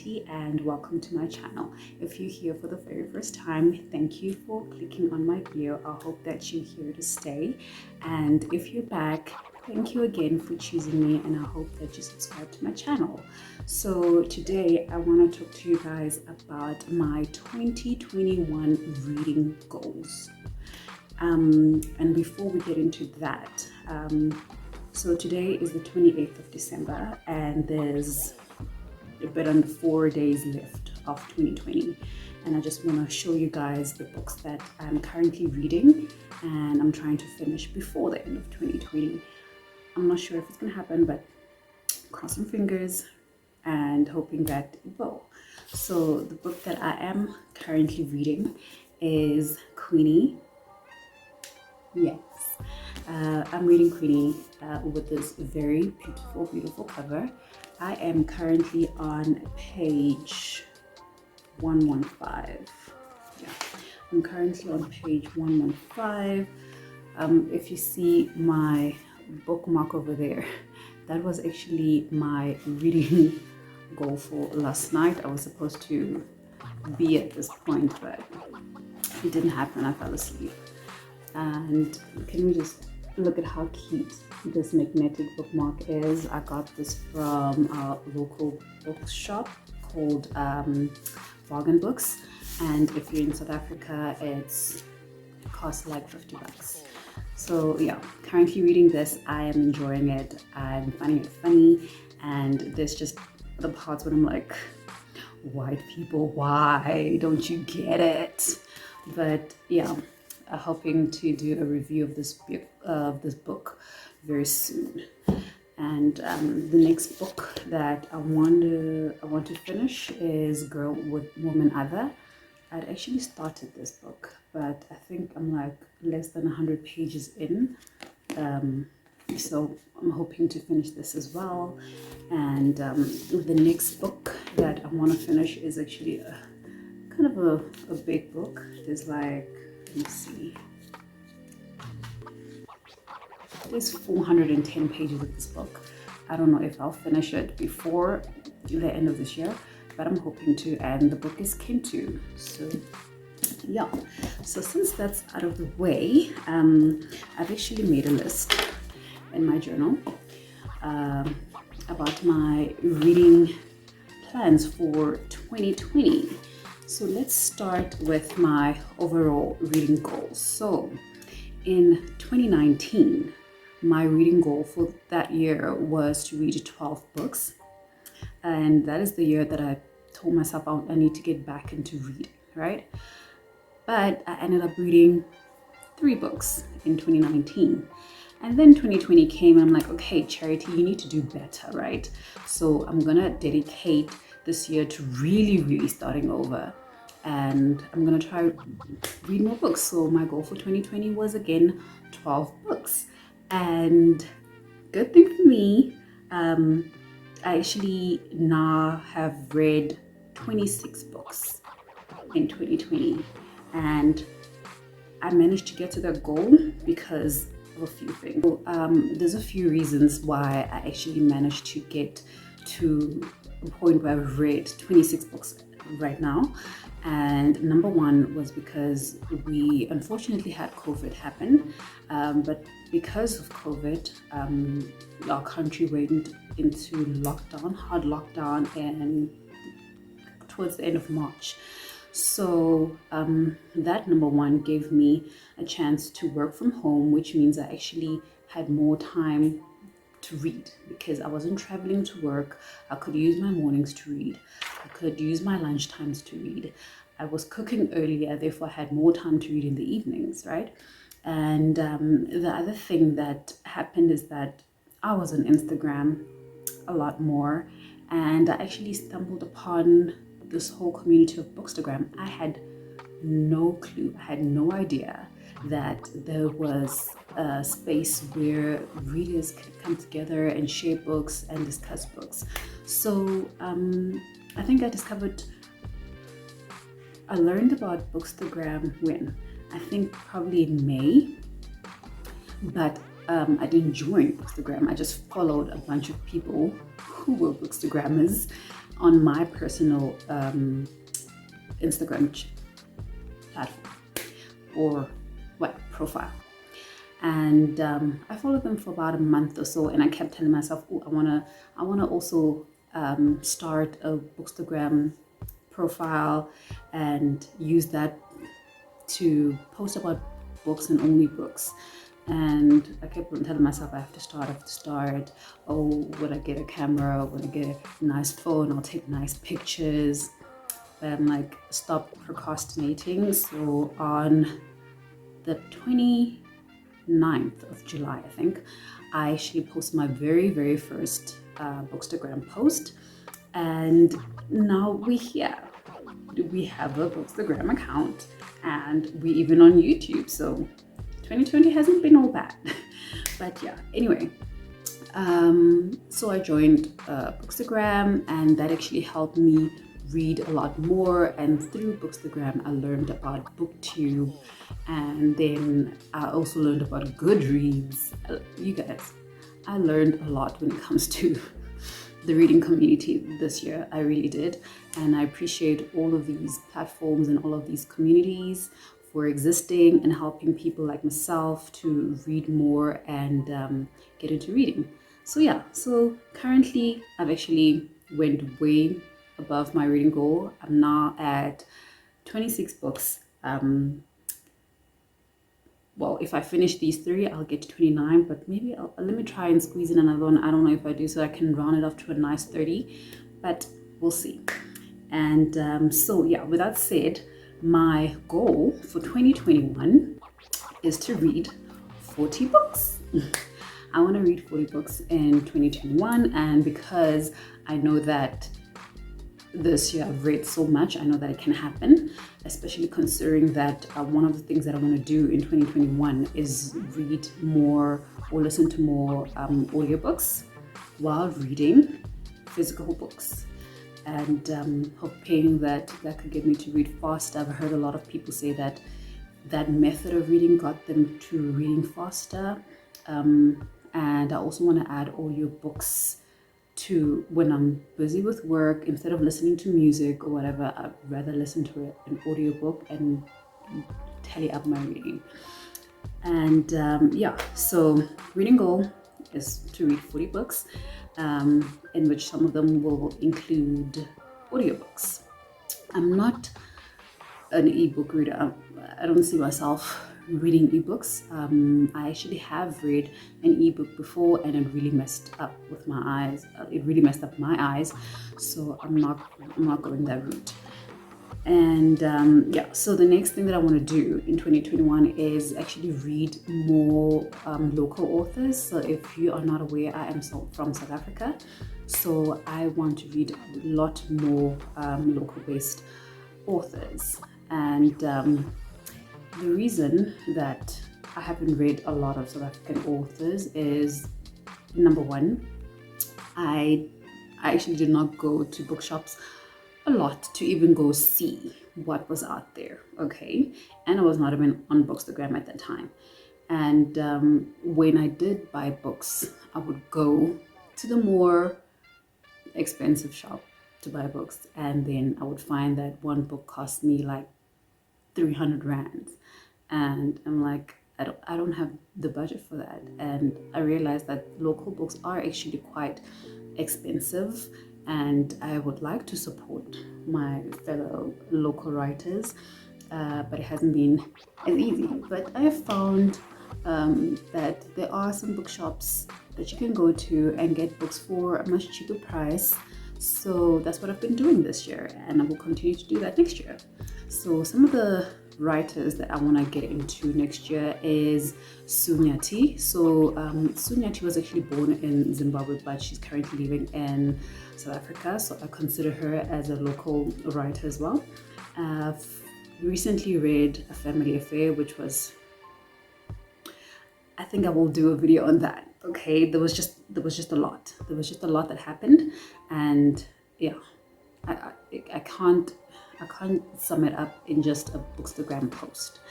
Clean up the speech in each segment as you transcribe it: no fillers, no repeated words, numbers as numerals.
BookedonCharity, and welcome to my channel. If you're here for the very first time, thank you for clicking on my video. I hope that you're here to stay, and if you're back, thank you again for choosing me, and I hope that you subscribe to my channel. So today I want to talk to you guys about my 2021 reading goals. And before we get into that, so today is the 28th of December, and there's a bit under 4 days left of 2020, and I just want to show you guys the books that I'm currently reading and I'm trying to finish before the end of 2020. I'm not sure if it's gonna happen, but crossing fingers and hoping that it will. So the book that I am currently reading is Queenie. Yes, I'm reading Queenie with this very beautiful cover. I am currently on page 115. Yeah, I'm currently on page 115. If you see my bookmark over there, that was actually my reading goal for last night. I was supposed to be at this point, but it didn't happen. I fell asleep. And can we just look at how cute this magnetic bookmark is? I got this from a local bookshop called Bargain Books, and if you're in South Africa, it costs like 50 bucks. So yeah, currently reading this. I am enjoying it. I'm finding it funny, and there's just the parts when I'm like, white people, why don't you get it? But yeah, hoping to do a review of this book very soon. And the next book that I want to finish is Girl with Woman Other. I'd actually started this book, but I think I'm like less than 100 pages in. So I'm hoping to finish this as well. And the next book that I want to finish is actually kind of a big book. There's like, let me see, there's 410 pages of this book. I don't know if I'll finish it before the end of this year, but I'm hoping to, and the book is Kintu. So yeah, so since that's out of the way, I've actually made a list in my journal about my reading plans for 2020. So let's start with my overall reading goals. So in 2019, my reading goal for that year was to read 12 books. And that is the year that I told myself I need to get back into reading, right? But I ended up reading 3 books in 2019. And then 2020 came, and I'm like, okay, Charity, you need to do better, right? So I'm gonna dedicate this year to really starting over, and I'm gonna try read more books. So my goal for 2020 was again 12 books, and good thing for me, I actually now have read 26 books in 2020, and I managed to get to that goal because of a few things. So, there's a few reasons why I actually managed to get to a point where I've read 26 books right now. And number one was because we unfortunately had COVID happen, but because of COVID, our country went into lockdown, hard lockdown, and towards the end of March. So that number one gave me a chance to work from home, which means I actually had more time to read because I wasn't traveling to work. I could use my mornings to read. I could use my lunch times to read. I was cooking earlier, therefore I had more time to read in the evenings, right? And the other thing that happened is that I was on Instagram a lot more, and I actually stumbled upon this whole community of Bookstagram. I had no clue, I had no idea that there was a space where readers could come together and share books and discuss books. So I think I learned about Bookstagram when? I think probably in May, but I didn't join Bookstagram. I just followed a bunch of people who were Bookstagrammers on my personal Instagram platform or profile. And I followed them for about a month or so, and I kept telling myself, oh, I wanna also start a Bookstagram profile and use that to post about books and only books. And I kept on telling myself I have to start. Oh, when I get a camera, when I get a nice phone, I'll take nice pictures. But I'm like, stop procrastinating. So on the 29th of July, I think, I actually posted my very first Bookstagram post. And now we're here. We have a Bookstagram account, and we're even on YouTube. So 2020 hasn't been all bad. But yeah, anyway, so I joined Bookstagram, and that actually helped me read a lot more. And through Bookstagram, I learned about BookTube, and then I also learned about Goodreads. You guys, I learned a lot when it comes to the reading community this year. I really did, and I appreciate all of these platforms and all of these communities for existing and helping people like myself to read more and get into reading. So yeah, so currently I've actually went way above my reading goal. I'm now at 26 books. Well, if I finish these 3, I'll get to 29, but maybe let me try and squeeze in another one. I don't know if I do, so I can round it off to a nice 30, but we'll see. And so yeah, with that said, my goal for 2021 is to read 40 books. I want to read 40 books in 2021, and because I know that this year I've read so much, I know that it can happen, especially considering that one of the things that I want to do in 2021 is read more or listen to more audiobooks while reading physical books. And hoping that could get me to read faster. I've heard a lot of people say that that method of reading got them to reading faster. And I also want to add audiobooks to when I'm busy with work. Instead of listening to music or whatever, I'd rather listen to an audiobook and tally up my reading. And yeah, so reading goal is to read 40 books, in which some of them will include audiobooks. I'm not an ebook reader. I don't see myself reading ebooks. I actually have read an ebook before, and it really messed up with my eyes. It really messed up my eyes, so I'm not going that route. And yeah, so the next thing that I want to do in 2021 is actually read more local authors. So if you are not aware, I am from South Africa, so I want to read a lot more local based authors. And the reason that I haven't read a lot of South African authors is, number one, I actually did not go to bookshops a lot to even go see what was out there, okay? And I was not even on Bookstagram at that time. And when I did buy books, I would go to the more expensive shop to buy books, and then I would find that one book cost me like 300 rands, and I'm like, I don't have the budget for that. And I realized that local books are actually quite expensive, and I would like to support my fellow local writers, but it hasn't been as easy. But I have found that there are some bookshops that you can go to and get books for a much cheaper price. So that's what I've been doing this year, and I will continue to do that next year. So some of the writers that I want to get into next year is Sunyati. So Sunyati was actually born in Zimbabwe, but she's currently living in South Africa, so I consider her as a local writer as well. I've recently read A Family Affair, which was, I think I will do a video on that. Okay, there was just a lot. There was just a lot that happened, and yeah, I can't sum it up in just a Bookstagram post.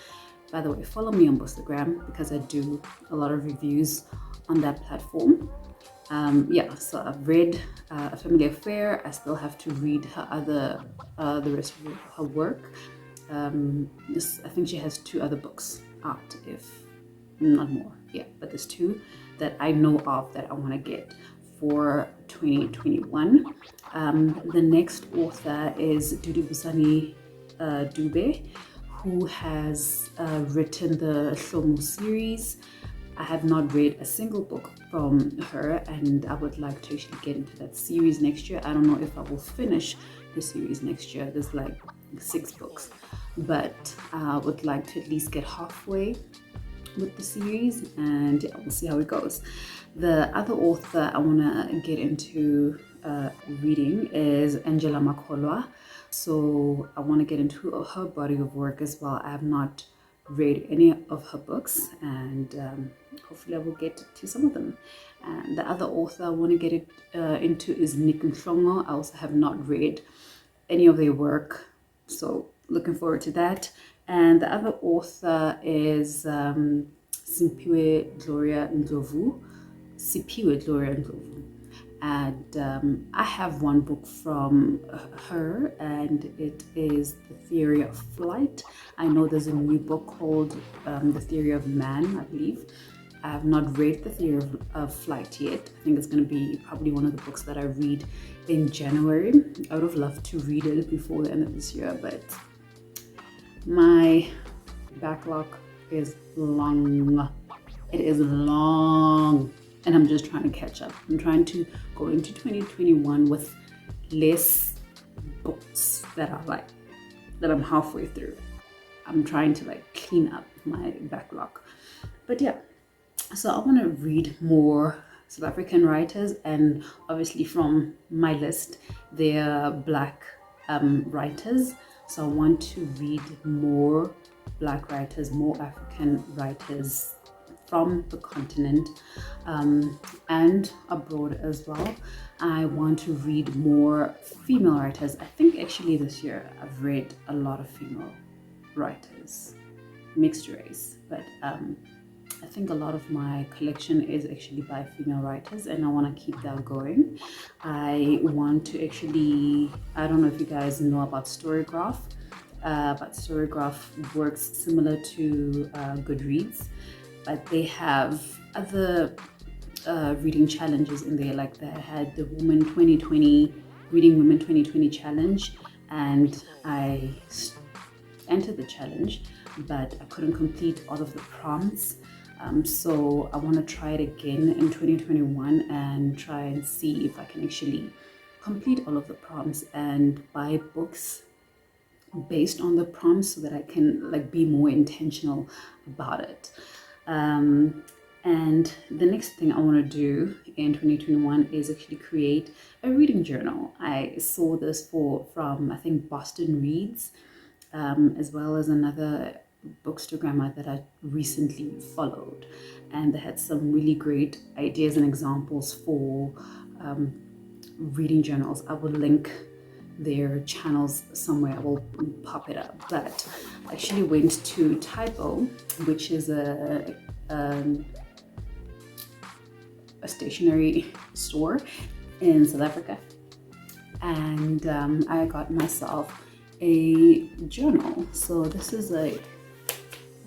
By the way, follow me on Bookstagram because I do a lot of reviews on that platform. Yeah, so I've read A Family Affair. I still have to read her other, the rest of her work. I think she has 2 other books out, if not more. Yeah, but there's 2 that I know of that I want to get for 2021. The next author is Dudu Busani Dube, who has written the Shlomo series. I have not read a single book from her, and I would like to actually get into that series next year. I don't know if I will finish the series next year. There's like 6 books, but I would like to at least get halfway with the series, and yeah, we'll see how it goes. The other author I want to get into reading is Angela Makolwa. So I want to get into her body of work as well. I have not read any of her books, and hopefully I will get to some of them. And the other author I want to get into is Nick Mhlongo. I also have not read any of their work, so looking forward to that. And the other author is Simpiwe Gloria Ndlovu. Sipiwe Gloria Ndlovu. And I have one book from her, and it is The Theory of Flight. I know there's a new book called The Theory of Man, I believe. I have not read The Theory of Flight yet. I think it's going to be probably one of the books that I read in January. I would have loved to read it before the end of this year, but my backlog is long. It is long, and I'm just trying to catch up. I'm trying to go into 2021 with less books that I'm halfway through. I'm trying to clean up my backlog. But yeah, so I want to read more South African writers, and obviously from my list, they're Black writers. So I want to read more Black writers, more African writers from the continent and abroad as well. I want to read more female writers. I think actually this year I've read a lot of female writers, mixed race, but I think a lot of my collection is actually by female writers, and I want to keep that going. I want to actually, I don't know if you guys know about Storygraph, but Storygraph works similar to Goodreads, but they have other reading challenges in there. Like they had the Women 2020 Reading Women 2020 challenge, and I entered the challenge, but I couldn't complete all of the prompts. So I want to try it again in 2021 and try and see if I can actually complete all of the prompts and buy books based on the prompts so that I can be more intentional about it. And the next thing I want to do in 2021 is actually create a reading journal. I saw this from I think Boston Reads, as well as another bookstagrammer that I recently followed, and they had some really great ideas and examples for reading journals. I will link their channels somewhere. I will pop it up. But I actually went to Typo, which is a stationery store in South Africa, and I got myself a journal. So this is a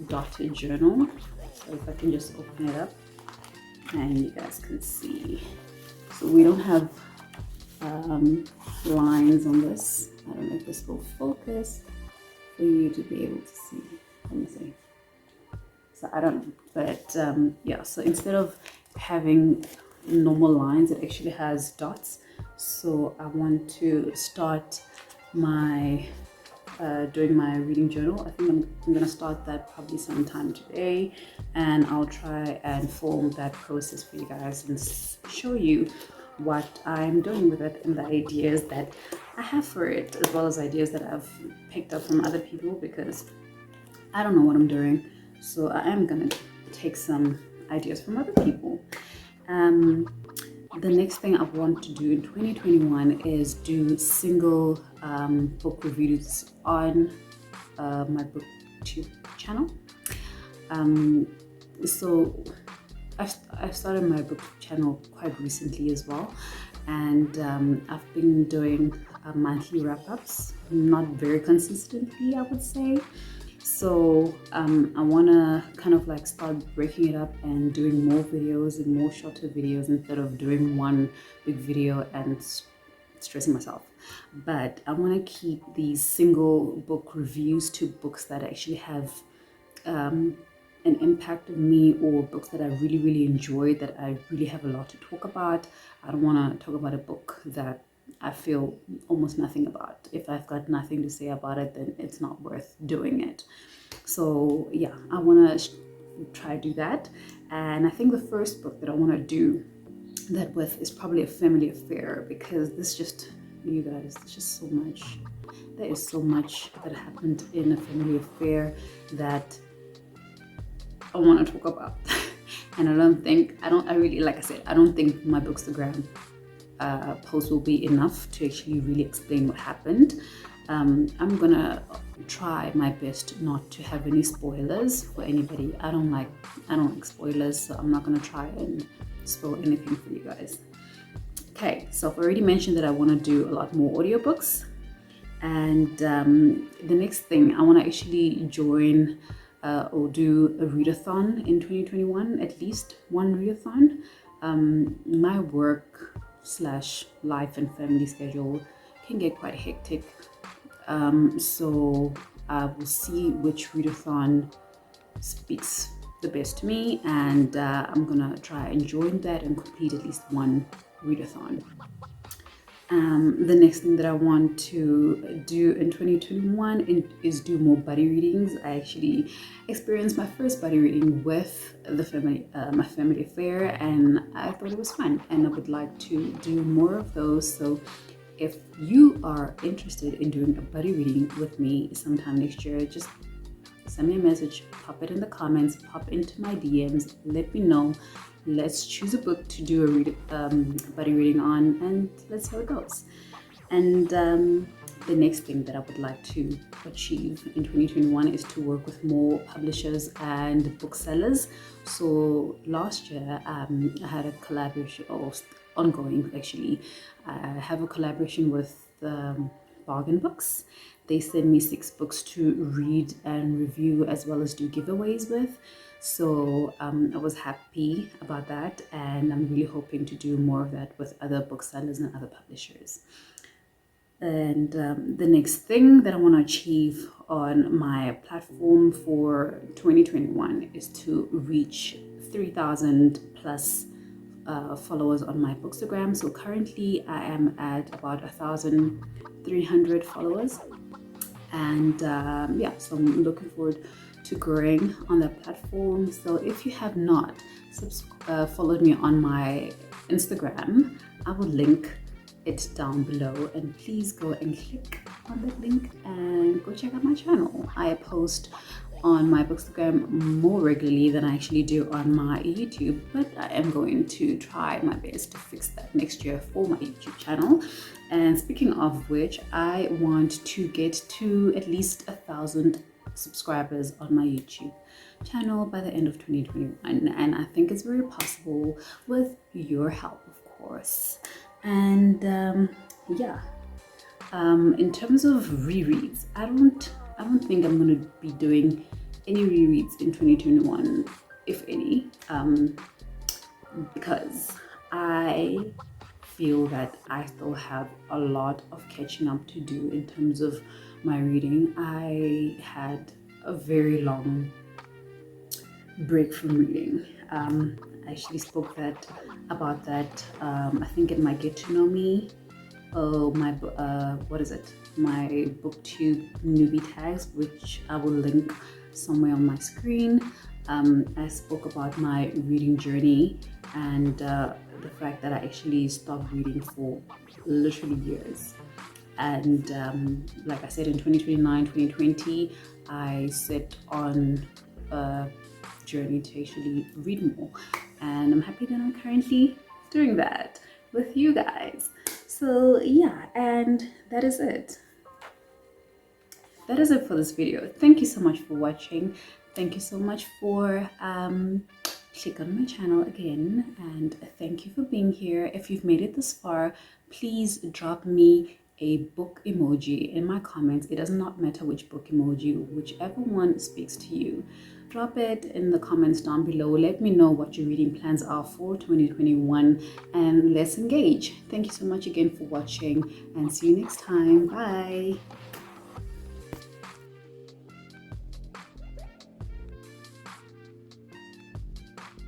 dotted journal. So if I can just open it up and you guys can see. So we don't have lines on this. I don't know if this will focus for you to be able to see. Let me see. So I don't know, but yeah, so instead of having normal lines, it actually has dots. So I want to start my doing my reading journal. I think I'm gonna start that probably sometime today, and I'll try and film that process for you guys and show you what I'm doing with it and the ideas that I have for it, as well as ideas that I've picked up from other people, because I don't know what I'm doing. So I am gonna take some ideas from other people. The next thing I want to do in 2021 is do single book reviews on my BookTube channel. So I've started my book channel quite recently as well, and I've been doing monthly wrap-ups, not very consistently, I would say. So I want to kind of like start breaking it up and doing more videos and more shorter videos instead of doing one big video and stressing myself. But I want to keep these single book reviews to books that actually have an impact on me, or books that I really, really enjoy, that I really have a lot to talk about. I don't want to talk about a book that I feel almost nothing about. If I've got nothing to say about it, then it's not worth doing it. So yeah, I want to try to do that. And I think the first book that I want to do that with is probably a family affair, because this just, you guys, there's just so much. There is so much that happened in a family affair that I want to talk about. And I really, like I said, I don't think my Bookstagram post will be enough to actually really explain what happened. I'm gonna try my best not to have any spoilers for anybody. I don't like spoilers, so I'm not gonna try and spoil anything for you guys. Okay, so I've already mentioned that I want to do a lot more audiobooks, and the next thing, I want to actually join or do a readathon in 2021, at least one readathon. My work slash life and family schedule can get quite hectic, so I will see which readathon speaks the best to me, and I'm gonna try and join that and complete at least one readathon. The next thing that I want to do in 2021 is do more buddy readings. I actually experienced my first buddy reading with my family affair, and I thought it was fun, and I would like to do more of those. So if you are interested in doing a buddy reading with me sometime next year, just send me a message, pop it in the comments, pop into my DMs, let me know. Let's choose a book to do a buddy reading on, and let's see how it goes. And the next thing that I would like to achieve in 2021 is to work with more publishers and booksellers. So last year, I had a collaboration, or ongoing actually. I have a collaboration with Bargain Books. They send me 6 books to read and review, as well as do giveaways with. So I was happy about that, and I'm really hoping to do more of that with other booksellers and other publishers. And the next thing that I want to achieve on my platform for 2021 is to reach 3,000 plus followers on my Bookstagram. So currently I am at about 1,300 followers, and yeah, so I'm looking forward to growing on that platform. So if you have not followed me on my Instagram, I will link it down below, and please go and click on that link and go check out my channel. I post on my Bookstagram more regularly than I actually do on my YouTube, but I am going to try my best to fix that next year for my YouTube channel. And speaking of which, I want to get to at least 1,000 subscribers on my YouTube channel by the end of 2021, and I think it's very possible with your help, of course. And yeah, in terms of rereads, I don't think I'm going to be doing any rereads in 2021, if any, because I feel that I still have a lot of catching up to do in terms of my reading. I had a very long break from reading. I actually spoke about that. I think in my Get to Know Me, my BookTube newbie tags, which I will link somewhere on my screen. I spoke about my reading journey and the fact that I actually stopped reading for literally years. And like I said, in 2029, 2020, I set on a journey to actually read more. And I'm happy that I'm currently doing that with you guys. So yeah, and that is it. That is it for this video. Thank you so much for watching. Thank you so much for click on my channel again, and thank you for being here. If you've made it this far, please drop me a book emoji in my comments. It does not matter which book emoji, whichever one speaks to you. Drop it in the comments down below. Let me know what your reading plans are for 2021, and let's engage. Thank you so much again for watching, and see you next time. Bye.